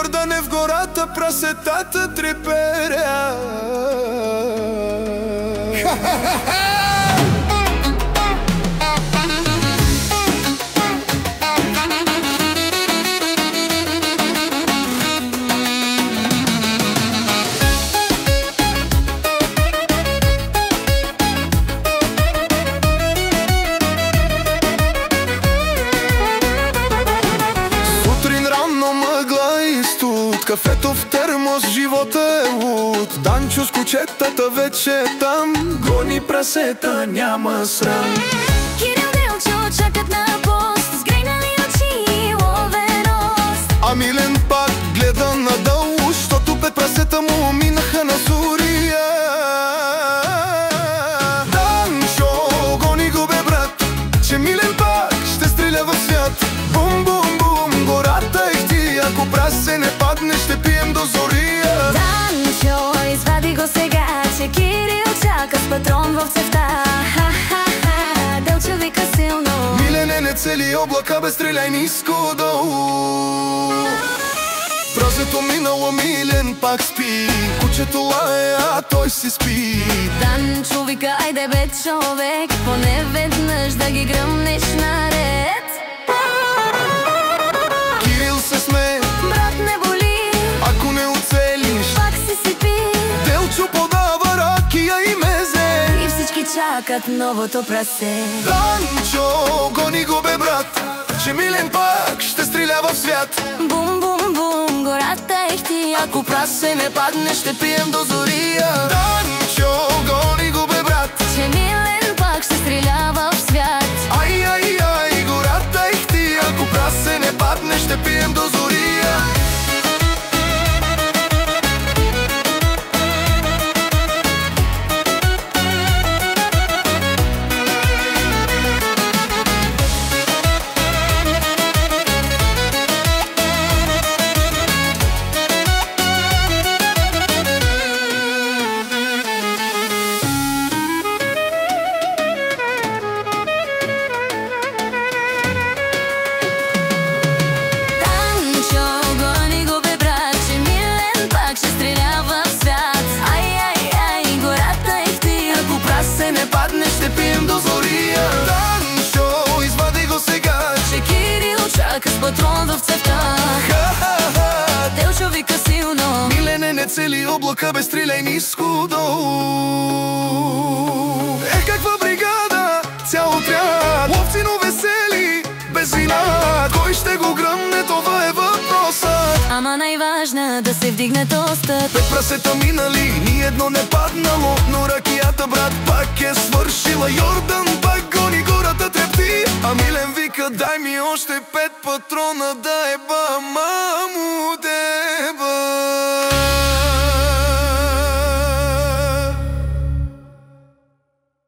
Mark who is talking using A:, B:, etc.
A: Йордане в гората прасетата треперя. Кафето в термос, живота е луд. Данчо с кучетата вече е там. Гони прасета, няма срам.
B: Кирил, Делчо чакат на пост, сгрейнали очи и ловен рост.
A: А Милен пак гледа надолу, защото пет прасета му минаха на Сурия. Данчо, гони го бе брат, че Милен пак ще стреля в свят. Бум, бум, бум, гората е хти, ако прасе не падне, ще пием до зория.
B: Данчо, извади го сега, че Кирил чака с патрон в цевта. Ха-ха-ха, Делчо вика силно.
A: Милене, не цели облака, бе стреляй ниско долу. Прасето минало, Милен пак спи. Кучето лае, а той си спи.
B: Данчо вика, айде бе човек, поне веднъж да ги гръмнеш наред.
A: Кирил се смее,
B: брат, не боли,
A: ако не оцелиш,
B: пак си пи.
A: Делчо подава ракия и мезе,
B: и всички чакат новото прасе.
A: Данчо, гони го бе брат, че Милен пак ще стреля в свят.
B: Бум, бум, бум, гората е хти, ако прасе не падне, ще пием до зория.
A: Данчо, гони го бе брат,
B: че Милен пак ще стреля в свят.
A: Ай, ай, ай, гората е хти, ако прасе не падне, ще пием до зория.
B: С патрон в цевта.
A: Ха-ха-ха,
B: Делчо вика силно.
A: Милене, не цели облака, бе стреляй ниско долу. Каква бригада, цял отряд, ловци, но весели, без вина. Кой ще го гръмне, това е въпросът.
B: Ама най-важна да се вдигне тостът.
A: Пет прасета минали, ни едно не паднало, но ракията, брат, пак е свършила. Йордан пак гони, гората трепти, а Милен вика, дай ми още 5 патрона да е бама.